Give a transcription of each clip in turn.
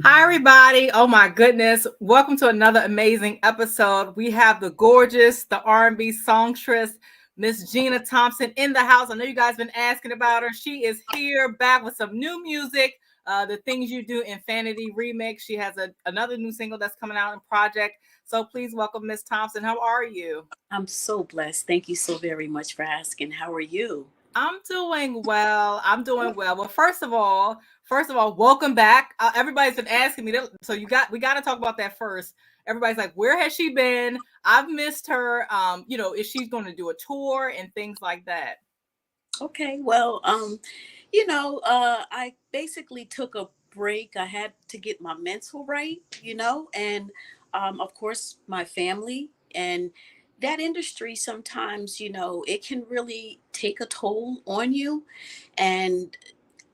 Hi, everybody. Oh, my goodness. Welcome to another amazing episode. We have the gorgeous, the R&B songstress, Miss Gina Thompson in the house. I know you guys been asking about her. She is here back with some new music. The Things You Do Infanity remix. She has another new single that's coming out in project. So please welcome Miss Thompson. How are you? I'm so blessed. Thank you so very much for asking. How are you? I'm doing well. I'm doing well. Well, first of all, welcome back. Everybody's been asking me, so we got to talk about that first. Everybody's like, where has she been? I've missed her. Is she going to do a tour and things like that? Okay, well, I basically took a break. I had to get my mental right, and of course, my family and that industry sometimes, it can really take a toll on you. And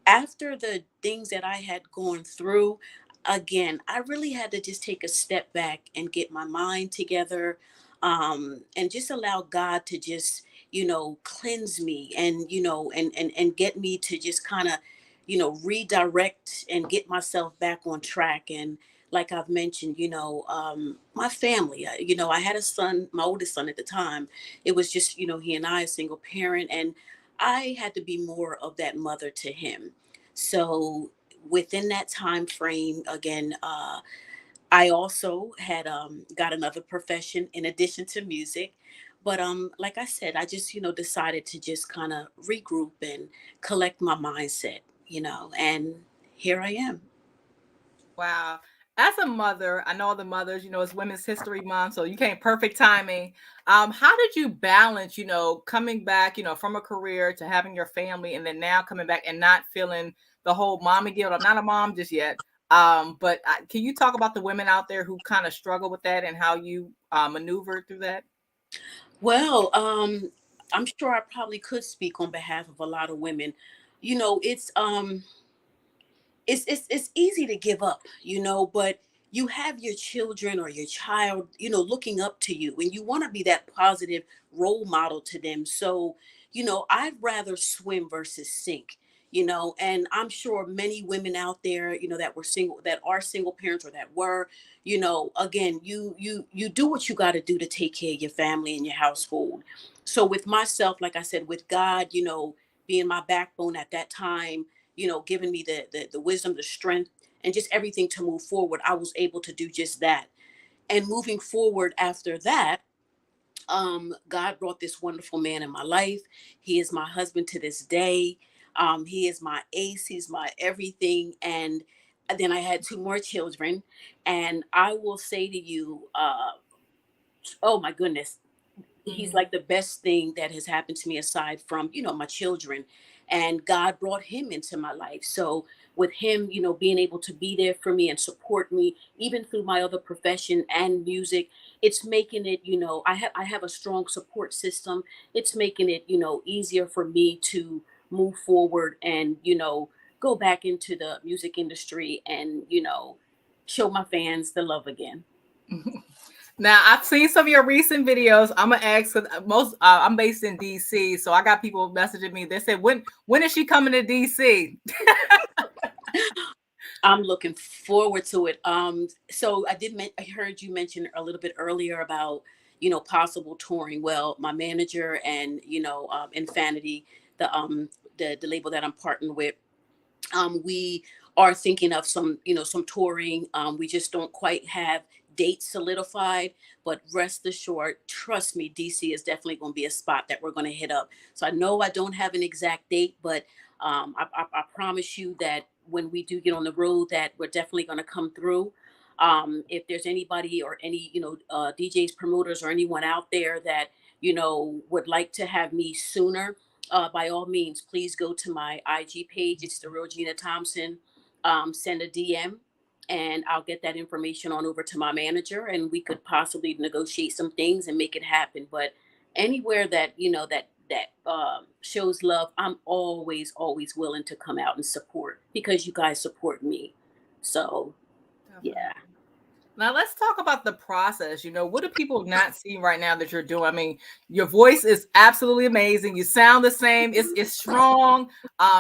after the things that I had gone through, again, I really had to just take a step back and get my mind together, and just allow God to just, cleanse me and, and get me to just kind of, redirect and get myself back on track. And like I've mentioned, my family, I had a son, my oldest son at the time. It was just, he and I, a single parent, and I had to be more of that mother to him. So within that time frame, again, I also had got another profession in addition to music. But like I said, I just decided to just kind of regroup and collect my mindset, and here I am. Wow. As a mother, I know all the mothers, it's Women's History Month, so you came perfect timing. How did you balance, coming back, from a career to having your family and then now coming back and not feeling the whole mommy guilt? I'm not a mom just yet. But can you talk about the women out there who kind of struggle with that and how you maneuvered through that? Well, I'm sure I probably could speak on behalf of a lot of women. It's easy to give up, but you have your children or your child, looking up to you, and you want to be that positive role model to them. So, I'd rather swim versus sink. And I'm sure many women out there, that were single, that are single parents, or that were, again, you do what you got to do to take care of your family and your household. So with myself, like I said, with God, being my backbone at that time, giving me the wisdom, the strength, and just everything to move forward, I was able to do just that. And moving forward after that, God brought this wonderful man in my life. He is my husband to this day. He is my ace. He's my everything. And then I had two more children. And I will say to you, oh my goodness, he's Mhm. like the best thing that has happened to me aside from my children. And God brought him into my life. So with him, being able to be there for me and support me even through my other profession and music, it's making it, I have a strong support system. It's making it, easier for me to move forward and, go back into the music industry and, show my fans the love again. Now I've seen some of your recent videos. I'm gonna ask 'cause I'm based in DC, so I got people messaging me. They said, when is she coming to DC? I'm looking forward to it. So I heard you mention a little bit earlier about, possible touring. Well, my manager and, Infanity, the label that I'm partnered with, we are thinking of some touring. We just don't quite have dates solidified, but rest assured, trust me, DC is definitely going to be a spot that we're going to hit up. So I know I don't have an exact date, but I promise you that when we do get on the road, that we're definitely going to come through. If there's anybody or any, DJs, promoters, or anyone out there that, would like to have me sooner, by all means, please go to my IG page. It's the real Gina Thompson. Send a DM, and I'll get that information on over to my manager, and we could possibly negotiate some things and make it happen. But anywhere that that shows love, I'm always willing to come out and support because you guys support me. So yeah. Definitely. Now let's talk about the process. What do people not see right now that you're doing? I mean, your voice is absolutely amazing. You sound the same. It's strong.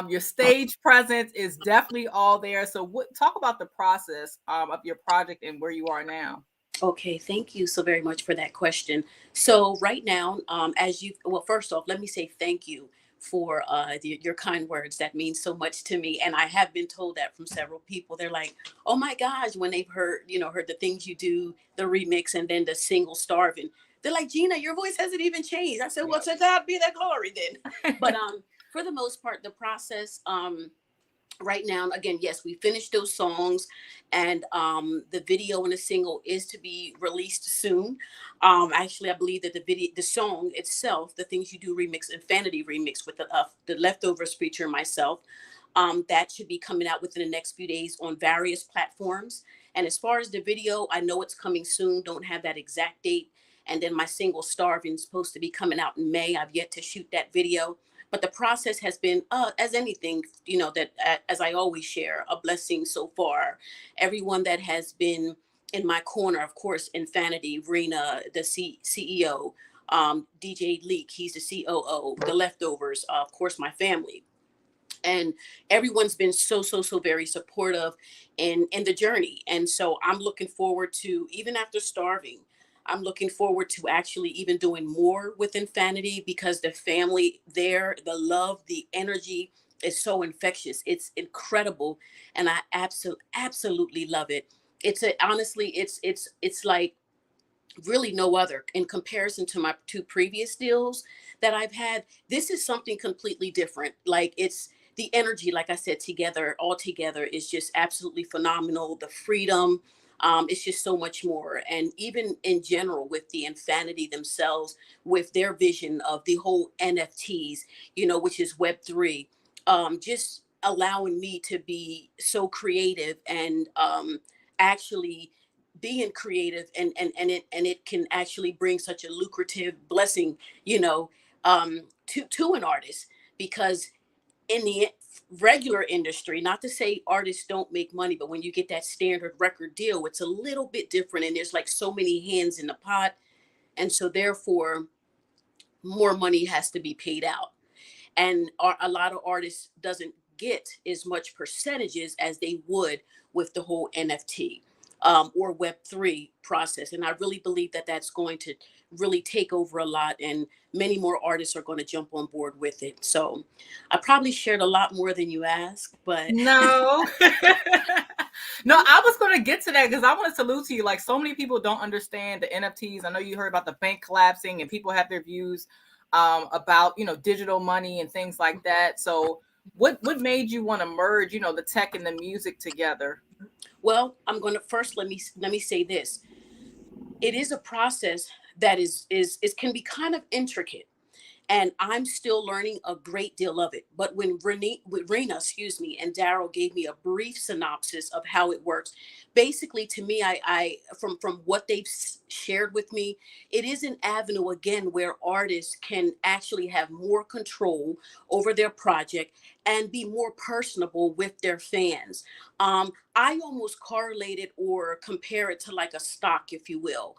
Your stage presence is definitely all there. So talk about the process of your project and where you are now. Okay, thank you so very much for that question. So right now, well, first off, let me say thank you for your kind words. That means so much to me, and I have been told that from several people. They're like, "Oh my gosh," when they've heard the things you do, the remix, and then the single "Starving." They're like, "Gina, your voice hasn't even changed." I said, "Well, to God be that glory, then." But for the most part, the process. Right now, again, yes, we finished those songs, and the video and the single is to be released soon. Actually, I believe that the song itself, the Things You Do remix, Infanity remix with the Leftovers feature myself, that should be coming out within the next few days on various platforms. And as far as the video, I know it's coming soon, don't have that exact date. And then my single Starving is supposed to be coming out in May. I've yet to shoot that video, but the process has been, as anything, that as I always share, a blessing so far. Everyone that has been in my corner, of course, Infanity, Rena, the CEO, DJ Leak, he's the COO, the Leftovers, of course, my family, and everyone's been so very supportive in the journey. And so I'm looking forward to, even after Starving, I'm looking forward to actually even doing more with Infanity, because the family there, the love, the energy is so infectious. It's incredible, and I absolutely love it. Honestly, it's like really no other in comparison to my two previous deals that I've had. This is something completely different. Like, it's the energy, like I said, together, all together, is just absolutely phenomenal. The freedom, it's just so much more. And even in general, with the Infanity themselves, with their vision of the whole NFTs, which is Web3, just allowing me to be so creative and actually being creative, and it can actually bring such a lucrative blessing, to an artist. Because in the regular industry, not to say artists don't make money, but when you get that standard record deal, it's a little bit different, and there's like so many hands in the pot, and so therefore more money has to be paid out. And a lot of artists doesn't get as much percentages as they would with the whole NFT, or Web3 process. And I really believe that that's going to really take over a lot, and many more artists are going to jump on board with it. So I probably shared a lot more than you asked, but No. No, I was going to get to that because I want to salute to you. Like, so many people don't understand the NFTs. I know you heard about the bank collapsing, and people have their views about, digital money and things like that. So what made you want to merge, the tech and the music together? well, I'm going to first, let me say this. It is a process that is can be kind of intricate, and I'm still learning a great deal of it. But when Rena, excuse me, and Daryl gave me a brief synopsis of how it works, basically, to me, I from what they've shared with me, it is an avenue again where artists can actually have more control over their project and be more personable with their fans. I almost correlate it or compare it to like a stock, if you will.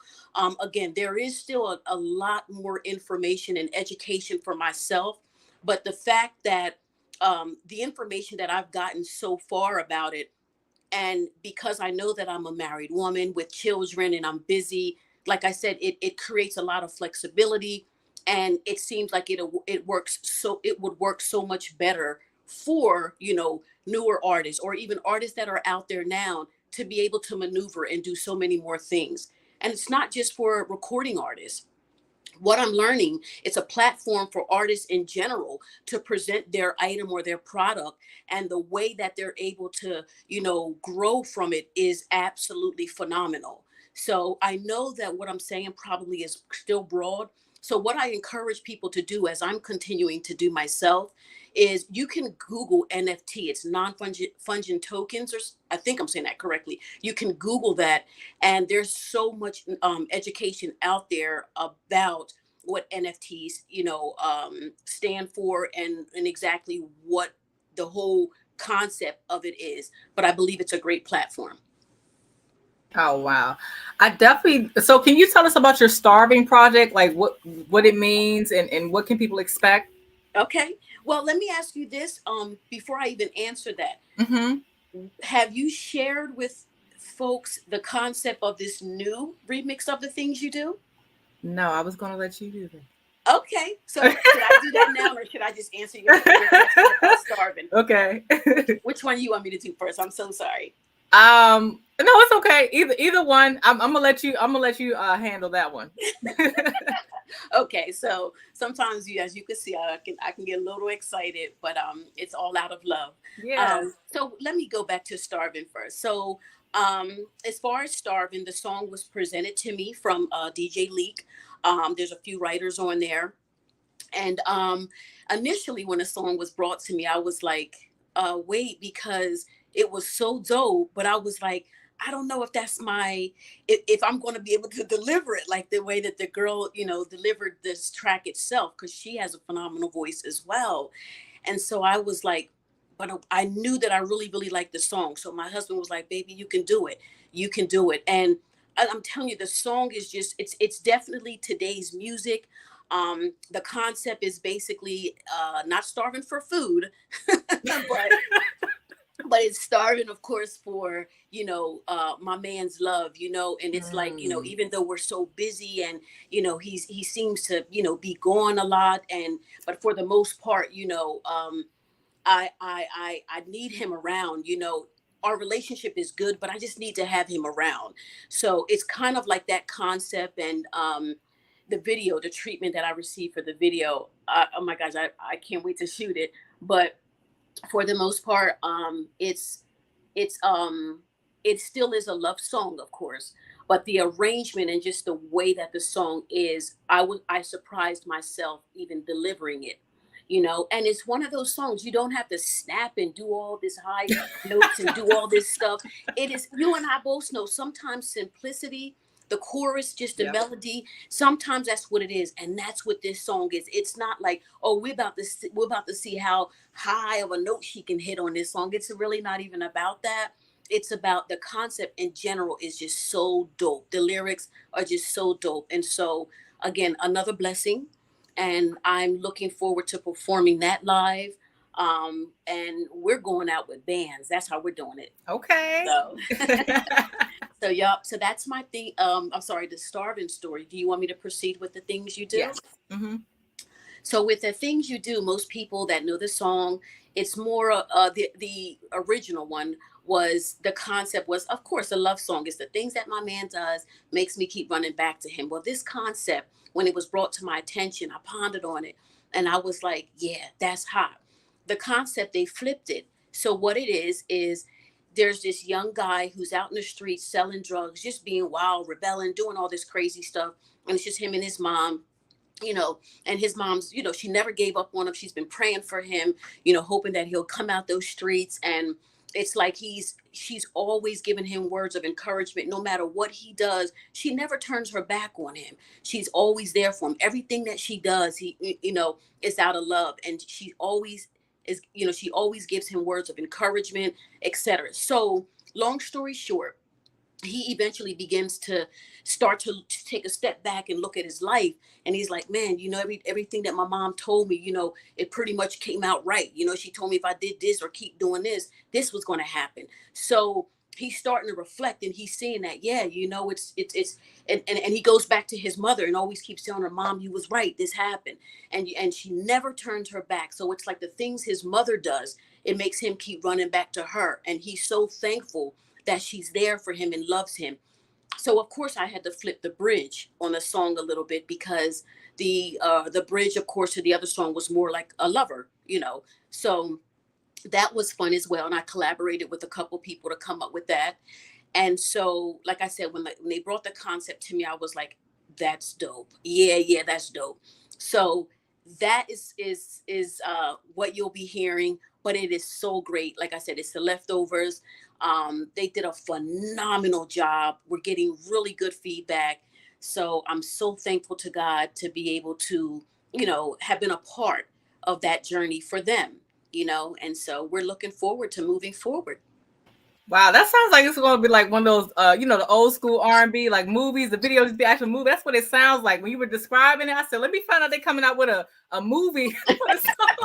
Again, there is still a lot more information and education for myself, but the fact that the information that I've gotten so far about it, and because I know that I'm a married woman with children and I'm busy, like I said, it creates a lot of flexibility, and it seems like it would work so much better for newer artists, or even artists that are out there now, to be able to maneuver and do so many more things. And it's not just for recording artists. What I'm learning, it's a platform for artists in general to present their item or their product, and the way that they're able to grow from it is absolutely phenomenal. So I know that what I'm saying probably is still broad. So what I encourage people to do, as I'm continuing to do myself, is you can Google NFT. It's non-fungent tokens, or I think I'm saying that correctly. You can Google that, and there's so much education out there about what NFTs, stand for, and exactly what the whole concept of it is. But I believe it's a great platform. Oh wow. I definitely so can you tell us about your starving project? Like what it means and what can people expect? Okay. Well, let me ask you this before I even answer that. Mm-hmm. Have you shared with folks the concept of this new remix of the things you do? No, I was gonna let you do Okay. So should I do that now or should I just answer your question about that. starving? Okay. Which one you want me to do first? I'm so sorry. No, it's okay. Either one. I'm gonna let you handle that one. Okay, so sometimes you, as you can see, I can get a little excited, but it's all out of love. Yes. So let me go back to starving first. So as far as starving, the song was presented to me from DJ Leak. There's a few writers on there, and initially when the song was brought to me, I was like, wait, because it was so dope, but I was like, I don't know if that's my if I'm going to be able to deliver it like the way that the girl, delivered this track itself, because she has a phenomenal voice as well. And so I was like, but I knew that I really, really liked the song. So my husband was like, baby, you can do it. You can do it. And I'm telling you, the song is just, it's definitely today's music. The concept is basically not starving for food, but it's starving, of course, for my man's love, and it's like, Mm. even though we're so busy, and he seems to be gone a lot, and but for the most part, I need him around. Our relationship is good, but I just need to have him around. So it's kind of like that concept. And the video, the treatment that I received for the video, oh my gosh, I can't wait to shoot it. But for the most part, it's it still is a love song, of course, but the arrangement and just the way that the song is, I surprised myself even delivering it. And it's one of those songs you don't have to snap and do all this high notes and do all this stuff. It is, you and I both know, sometimes simplicity, the chorus, just the Yep. melody, sometimes that's what it is. And that's what this song is. It's not like, oh, we're about to see how high of a note she can hit on this song. It's really not even about that. It's about the concept in general is just so dope. The lyrics are just so dope. And so again, another blessing. And I'm looking forward to performing that live. And we're going out with bands. That's how we're doing it. Okay. So so yeah, so that's my thing. I'm sorry, the starving story. Do you want me to proceed with the things you do? Yes. Mm-hmm. So with the things you do, most people that know the song, it's more the original one was, the concept was, of course, a love song. It's the things that my man does makes me keep running back to him. Well, this concept, when it was brought to my attention, I pondered on it, and I was like, yeah, that's hot. The concept, they flipped it. So what it is there's this young guy who's out in the streets selling drugs, just being wild, rebelling, doing all this crazy stuff, and it's just him and his mom, and his mom's, she never gave up on him. She's been praying for him, hoping that he'll come out those streets. And it's like she's always giving him words of encouragement. No matter what he does, she never turns her back on him. She's always there for him. Everything that she does, is out of love. And she always gives him words of encouragement, etc. So long story short, he eventually begins to start to take a step back and look at his life, and he's like, man, everything that my mom told me, it pretty much came out right. She told me if I did this or keep doing this was going to happen. So he's starting to reflect, and he's seeing that, yeah, it's and he goes back to his mother and always keeps telling her, mom, you was right, this happened. And she never turns her back. So it's like the things his mother does, it makes him keep running back to her, and he's so thankful that she's there for him and loves him. So of course I had to flip the bridge on the song a little bit, because the bridge, of course, to the other song was more like a lover. So that was fun as well, and I collaborated with a couple people to come up with that. And so, like I said, when they brought the concept to me, I was like, "That's dope. Yeah, yeah, that's dope." So that is what you'll be hearing, but it is so great. Like I said, it's the leftovers. They did a phenomenal job. We're getting really good feedback. So I'm so thankful to God to be able to, have been a part of that journey for them. And so we're looking forward to moving forward. Wow, that sounds like it's going to be like one of those, the old school R&B like movies. The videos, the actual movie. That's what it sounds like when you were describing it. I said, let me find out they're coming out with a movie for the song,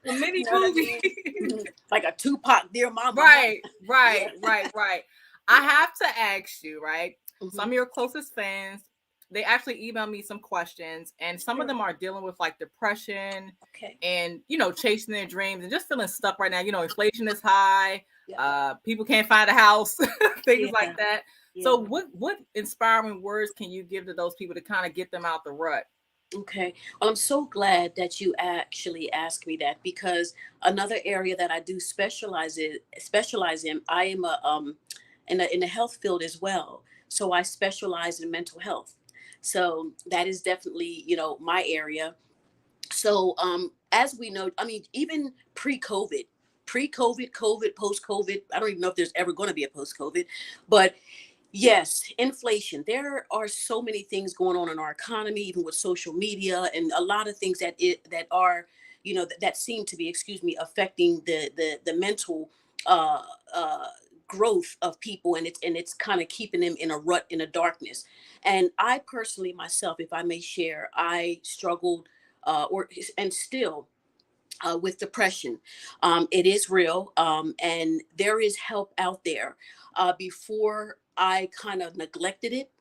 a mini You know what I movie. mean? Mhm. Like a Tupac, Dear Mama. Right. Yeah. I have to ask you, right? Some Mhm. of your closest fans, they actually emailed me some questions, and some of Sure. them are dealing with like depression Okay. and chasing their dreams and just feeling stuck right now. Inflation is high. Yeah. People can't find a house, things like Yeah. that. Yeah. So, what inspiring words can you give to those people to kind of get them out the rut? Okay. Well, I'm so glad that you actually asked me that, because another area that I do specialize in, I am in the health field as well. So I specialize in mental health. So that is definitely, my area. So as we know, I mean, even pre-COVID, COVID, post-COVID, I don't even know if there's ever going to be a post-COVID, but yes, inflation. There are so many things going on in our economy, even with social media, and a lot of things that are, that seem to be, excuse me, affecting the mental uh, uh, growth of people, and it's kind of keeping them in a rut, in a darkness. And I personally, myself, if I may share, I struggled, or and still, with depression. It is real, and there is help out there. Before I kind of neglected it,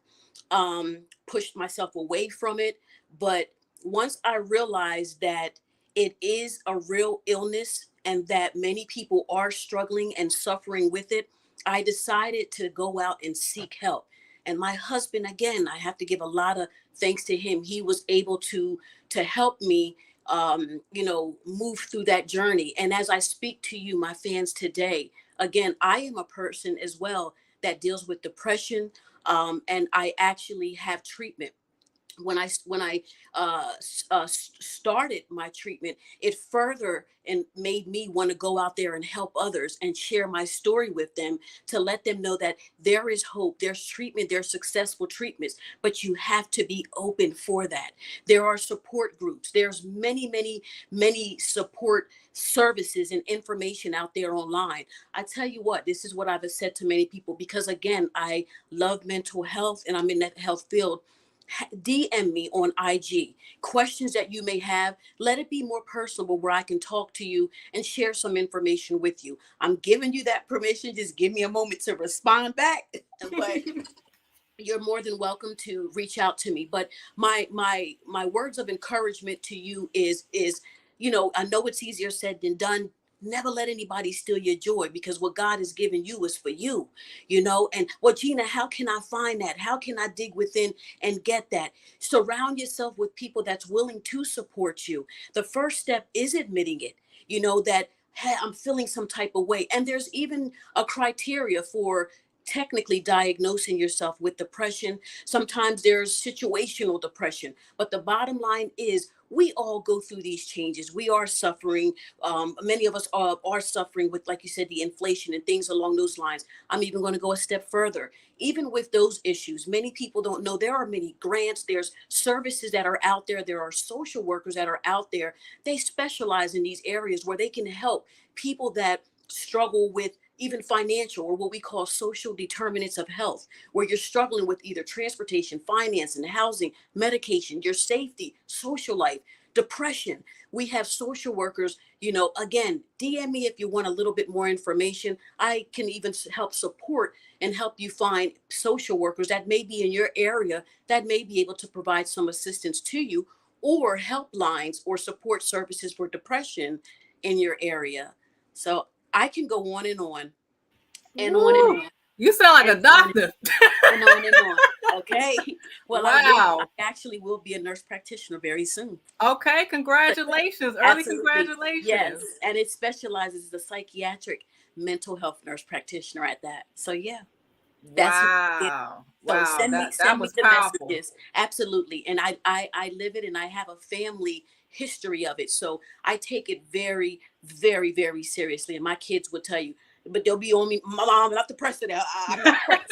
pushed myself away from it. But once I realized that it is a real illness and that many people are struggling and suffering with it, I decided to go out and seek help. And my husband, again, I have to give a lot of thanks to him. He was able to help me, move through that journey. And as I speak to you, my fans, today, again, I am a person as well that deals with depression, and I actually have treatment. When I started my treatment, it further and made me want to go out there and help others and share my story with them, to let them know that there is hope, there's treatment, there's successful treatments, but you have to be open for that. There are support groups. There's many, many, many support services and information out there online. I tell you what, this is what I've said to many people, because again, I love mental health and I'm in that health field. DM me on IG. Questions that you may have, let it be more personable, where I can talk to you and share some information with you. I'm giving you that permission. Just give me a moment to respond back. But you're more than welcome to reach out to me. But my words of encouragement to you is, I know it's easier said than done. Never let anybody steal your joy, because what God has given you is for you. And, well, Gina, how can I find that? How can I dig within and get that? Surround yourself with people that's willing to support you. The first step is admitting it, that, hey, I'm feeling some type of way. And there's even a criteria for technically diagnosing yourself with depression. Sometimes there's situational depression, but the bottom line is, we all go through these changes. We are suffering. Many of us are suffering with, like you said, the inflation and things along those lines. I'm even going to go a step further. Even with those issues, many people don't know there are many grants, there's services that are out there, there are social workers that are out there. They specialize in these areas where they can help people that struggle with even financial, or what we call social determinants of health, where you're struggling with either transportation, finance, and housing, medication, your safety, social life, depression. We have social workers. Again, DM me if you want a little bit more information. I can even help support and help you find social workers that may be in your area, that may be able to provide some assistance to you, or helplines or support services for depression in your area. So I can go on and on and on and Woo, on you sound like and a on doctor. and on and on. Okay. Well, I Wow. actually will be a nurse practitioner very soon. Okay, congratulations. Early Absolutely. Yes. congratulations. And it specializes as a psychiatric mental health nurse practitioner at that. So yeah, that's what I did. Wow. So Wow. send me That send me was the powerful. messages. Absolutely. And I live it, and I have a family history of it. So I take it very, very, very seriously. And my kids would tell you, but they'll be on me, Mom, not the president. I'm not pressed,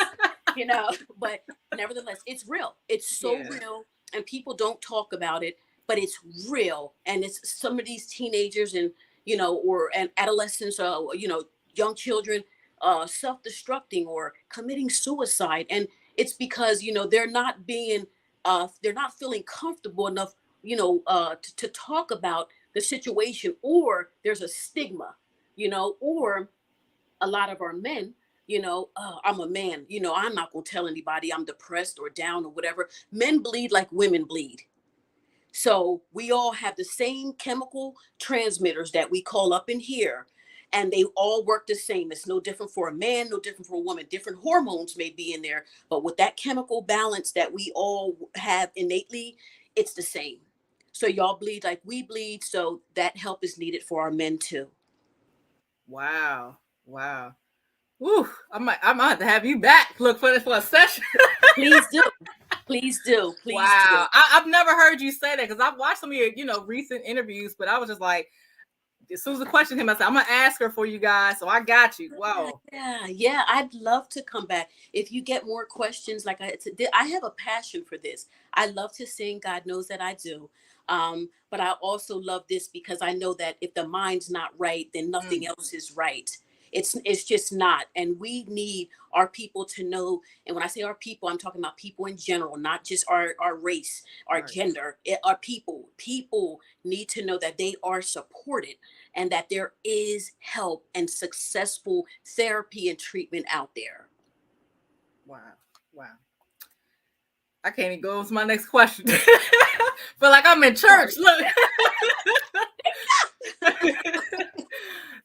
but nevertheless, it's real. It's so Yeah. real. And people don't talk about it, but it's real. And it's some of these teenagers and, or and adolescents, young children, self-destructing or committing suicide. And it's because, they're not they're not feeling comfortable enough, to talk about the situation, or there's a stigma, or a lot of our men, I'm a man, I'm not going to tell anybody I'm depressed or down or whatever. Men bleed like women bleed. So we all have the same chemical transmitters that we call up in here, and they all work the same. It's no different for a man, no different for a woman. Different hormones may be in there, but with that chemical balance that we all have innately, it's the same. So y'all bleed like we bleed. So that help is needed for our men too. Wow. Wow. Woo, I might have to have you back. Look for a session. Please do. Please do. Please Wow. do. I've never heard you say that, because I've watched some of your, recent interviews, but I was just like, as soon as the question came, I said, I'm gonna ask her for you guys. So I got you. Wow. Yeah. I'd love to come back. If you get more questions, like I have a passion for this. I love to sing. God knows that I do. But I also love this because I know that if the mind's not right, then nothing else is right. It's just not. And we need our people to know. And when I say our people, I'm talking about people in general, not just our race, our gender. Our people need to know that they are supported, and that there is help and successful therapy and treatment out there. Wow. I can't even go to my next question. Feel like I'm in church. Look.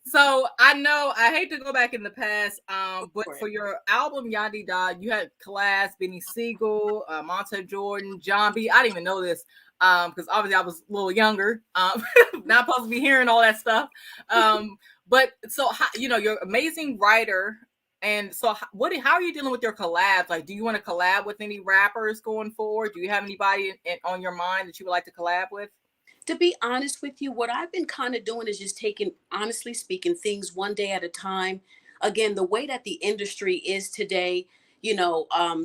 So I know I hate to go back in the past, but for your album Yadi Da, you had Class, Benny Siegel, Monte Jordan, John B. I didn't even know this, because obviously I was a little younger, not supposed to be hearing all that stuff. But so you're an amazing writer, and so how are you dealing with your collabs? Like, do you want to collab with any rappers going forward? Do you have anybody on your mind that you would like to collab with? To be honest with you, what I've been kind of doing is just taking, honestly speaking, things one day at a time. Again, the way that the industry is today,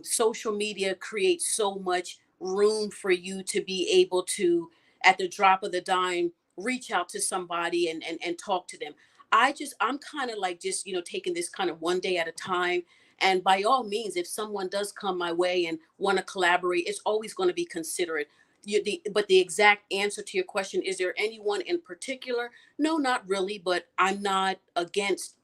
social media creates so much room for you to be able to, at the drop of the dime, reach out to somebody and talk to them. I'm kind of like just, taking this kind of one day at a time. And by all means, if someone does come my way and want to collaborate, it's always going to be considerate. But the exact answer to your question, is there anyone in particular? No, not really, but I'm not against,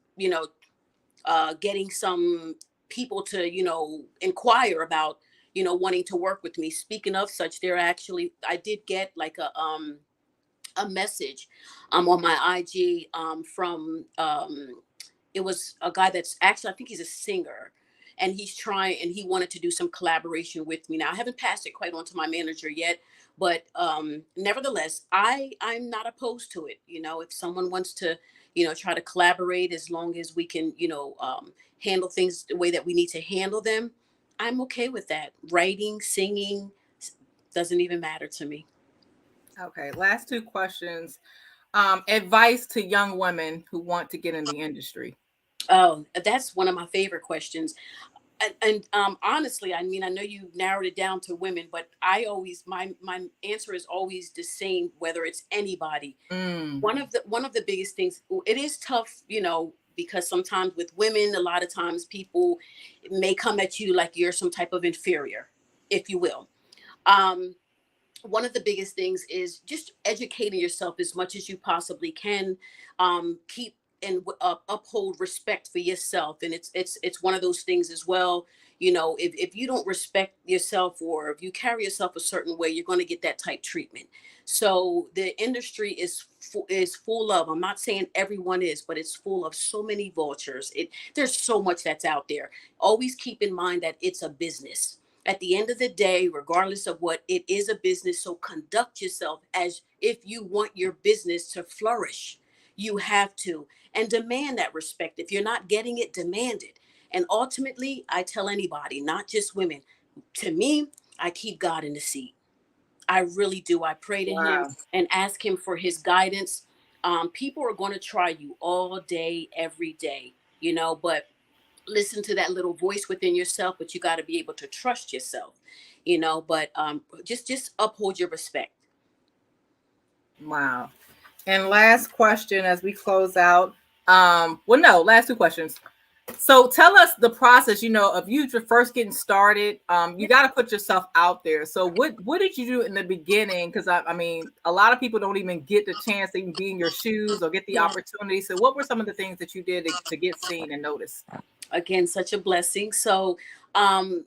getting some people to, inquire about, wanting to work with me. Speaking of such, I did get like a message on my IG from it was a guy that's actually, I think he's a singer, and he wanted to do some collaboration with me. Now I haven't passed it quite on to my manager yet, but nevertheless, I'm not opposed to it. If someone wants to, try to collaborate, as long as we can, handle things the way that we need to handle them, I'm okay with that. Writing, singing, doesn't even matter to me. Okay, last two questions. Advice to young women who want to get in the industry. Oh, that's one of my favorite questions. And honestly, I mean, I know you narrowed it down to women, but my answer is always the same, whether it's anybody. One of the biggest things, it is tough, because sometimes with women, a lot of times people may come at you like you're some type of inferior, if you will. Um, One of the biggest things is just educating yourself as much as you possibly can. Keep and uphold respect for yourself, and it's one of those things as well. If you don't respect yourself, or if you carry yourself a certain way, you're going to get that type treatment. So the industry is full of, I'm not saying everyone is, but it's full of so many vultures. There's so much that's out there. Always keep in mind that it's a business. At the end of the day, regardless of what, it is a business. So conduct yourself as if you want your business to flourish. You have to, and demand that respect. If you're not getting it, demand it. And ultimately, I tell anybody, not just women, to me, I keep God in the seat. I really do. I pray to him Wow. and ask him for his guidance. People are going to try you all day, every day, but listen to that little voice within yourself. But you got to be able to trust yourself, but just uphold your respect. Wow. And last question as we close out. Well, no, last two questions. So tell us the process, of you first getting started. You Yeah. got to put yourself out there. So what did you do in the beginning? Because I mean, a lot of people don't even get the chance to even be in your shoes or get the Yeah. opportunity. So what were some of the things that you did to get seen and noticed? Again, such a blessing. So, um,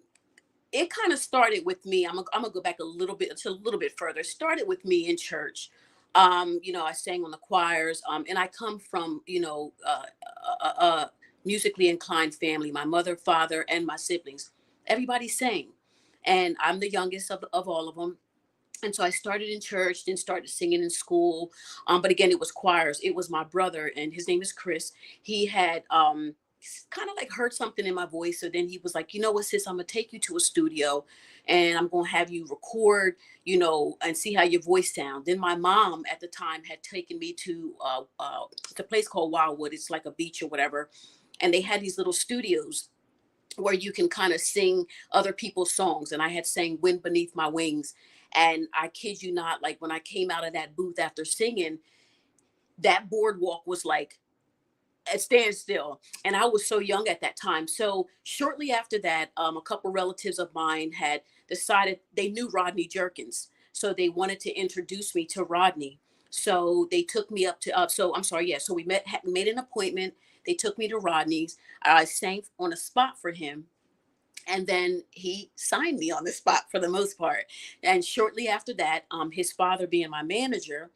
it kind of started with me. I'm gonna go back a little bit to a little bit further. It started with me in church. I sang on the choirs, and I come from, a musically inclined family. My mother, father, and my siblings, everybody sang, and I'm the youngest of all of them. And so I started in church, then started singing in school. But again, it was choirs. It was my brother, and his name is Chris. He had kind of like heard something in my voice. So then he was like, you know what, sis, I'm gonna take you to a studio and I'm gonna have you record, and see how your voice sounds. Then my mom at the time had taken me to the place called Wildwood. It's like a beach or whatever. And they had these little studios where you can kind of sing other people's songs. And I had sang Wind Beneath My Wings. And I kid you not, like when I came out of that booth after singing, that boardwalk was like a standstill. And I was so young at that time. So shortly after that, a couple relatives of mine had decided they knew Rodney Jerkins. So they wanted to introduce me to Rodney. So they took me up to, so I'm sorry, yeah. So we made an appointment. They took me to Rodney's. I sang on a spot for him, and then he signed me on the spot for the most part. And shortly after that, his father, being my manager,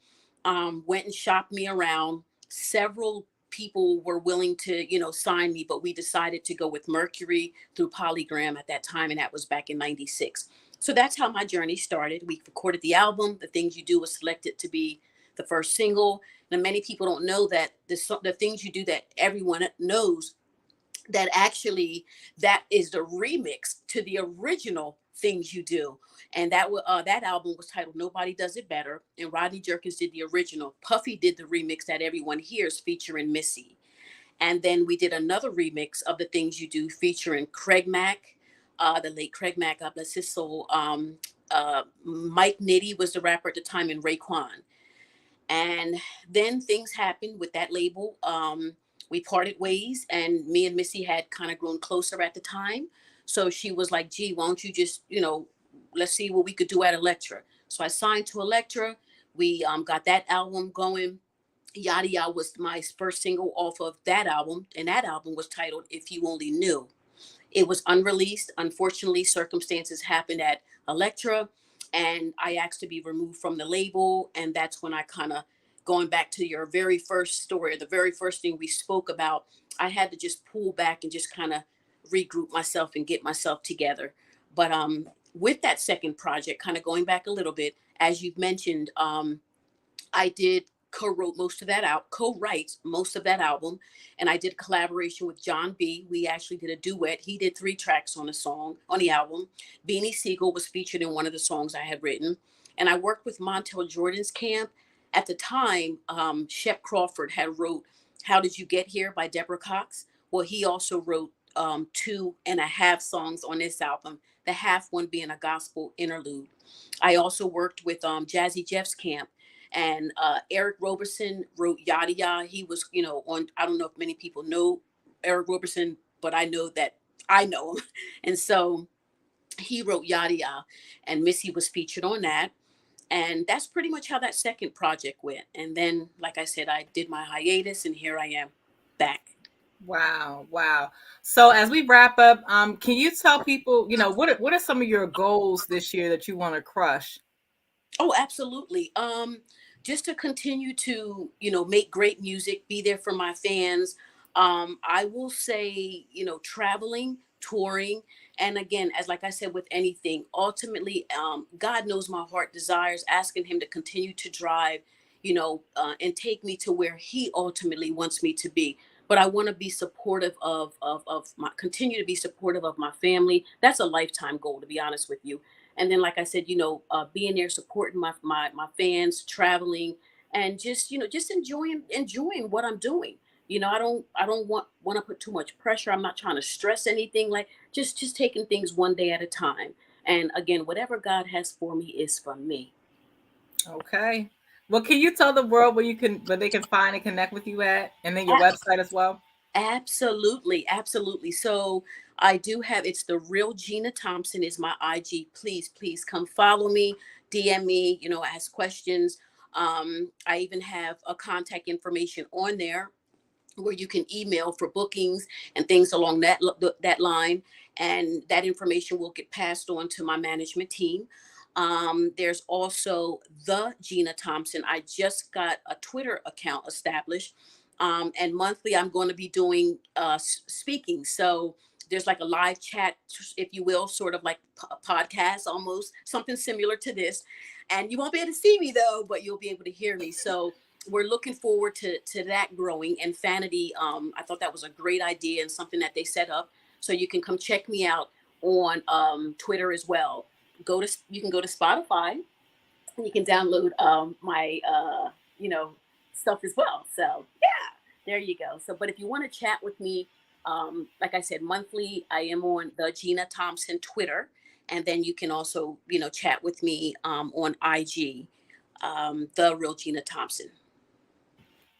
went and shopped me around. Several people were willing to, sign me, but we decided to go with Mercury through Polygram at that time, and that was back in '96. So that's how my journey started. We recorded the album. The Things You Do was selected to be the first single. Now, many people don't know that the Things You Do that everyone knows, that actually that is the remix to the original Things You Do. And that album was titled Nobody Does It Better, and Rodney Jerkins did the original. Puffy did the remix that everyone hears, featuring Missy. And then we did another remix of The Things You Do featuring Craig Mack, the late Craig Mack, God bless his soul. Mike Nitty was the rapper at the time, and Raekwon. And then things happened with that label. We parted ways, and me and Missy had kind of grown closer at the time. So she was like, gee, why don't you just, let's see what we could do at Elektra. So I signed to Elektra. We got that album going. Yada Yada was my first single off of that album, and that album was titled If You Only Knew. It was unreleased. Unfortunately, circumstances happened at Elektra, and I asked to be removed from the label. And that's when I kind of, going back to your very first story, the very first thing we spoke about, I had to just pull back and just kind of regroup myself and get myself together. But with that second project, kind of going back a little bit, as you've mentioned, I did co-wrote most of that out, co-write most of that album, and I did collaboration with John B. We actually did a duet. He did 3 tracks on the song on the album. Beanie Siegel was featured in one of the songs I had written, and I worked with Montel Jordan's camp. At the time, Shep Crawford had wrote "How Did You Get Here" by Deborah Cox. Well, he also wrote 2.5 songs on this album. The half one being a gospel interlude. I also worked with Jazzy Jeff's camp, and Eric Roberson wrote Yada Yada. He was, on, I don't know if many people know Eric Roberson, but I know that I know him. And so he wrote Yada Yada, and Missy was featured on that. And that's pretty much how that second project went. And then, like I said, I did my hiatus, and here I am back. Wow, wow. So as we wrap up, can you tell people, what are some of your goals this year that you want to crush? Oh, absolutely. Just to continue to, make great music, be there for my fans. I will say, traveling, touring, and again, as like I said, with anything, ultimately, God knows my heart desires, asking Him to continue to drive, and take me to where He ultimately wants me to be. But I want to be supportive of my, continue to be supportive of my family. That's a lifetime goal, to be honest with you. And then, like I said, being there, supporting my fans, traveling, and just, just enjoying what I'm doing. I don't want to put too much pressure. I'm not trying to stress anything. Like just taking things one day at a time. And again, whatever God has for me is for me. Okay. Well, can you tell the world where they can find and connect with you at, and then your website as well? Absolutely, absolutely. So I do have, it's the real Gina Thompson is my IG. Please, please come follow me, DM me, ask questions. I even have a contact information on there where you can email for bookings and things along that line, and that information will get passed on to my management team. There's also the Gina Thompson. I just got a Twitter account established, and monthly I'm going to be doing speaking. So there's like a live chat, if you will, sort of like a podcast, almost something similar to this. And you won't be able to see me though, but you'll be able to hear me. So we're looking forward to that growing. Infanity, I thought that was a great idea and something that they set up. So you can come check me out on Twitter as well. You can go to Spotify and you can download my stuff as well. So yeah, there you go. So, but if you want to chat with me, like I said, monthly, I am on the Gina Thompson Twitter, and then you can also chat with me on IG, the real Gina Thompson.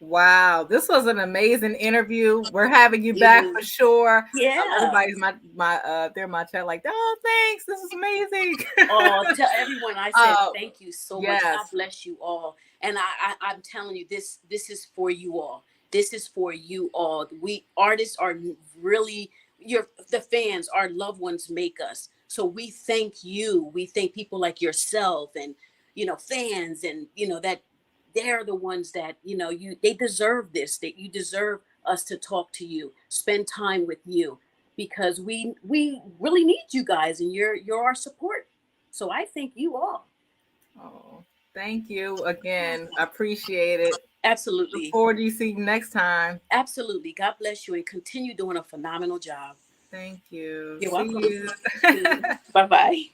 Wow, this was an amazing interview. We're having you back for sure. Yeah. Everybody's they're in my chat like, oh, thanks. This is amazing. Oh, tell everyone I said thank you so much. God bless you all. And I'm telling you, this is for you all. This is for you all. We artists are really the fans, our loved ones make us. So we thank you. We thank people like yourself and fans and that they're the ones that they deserve this, that you deserve us to talk to you, spend time with you, because we really need you guys and you're our support. So I thank you all. Oh, thank you again. I appreciate it. Absolutely. Look forward to seeing you next time. Absolutely. God bless you and continue doing a phenomenal job. Thank you. You're welcome. Bye-bye.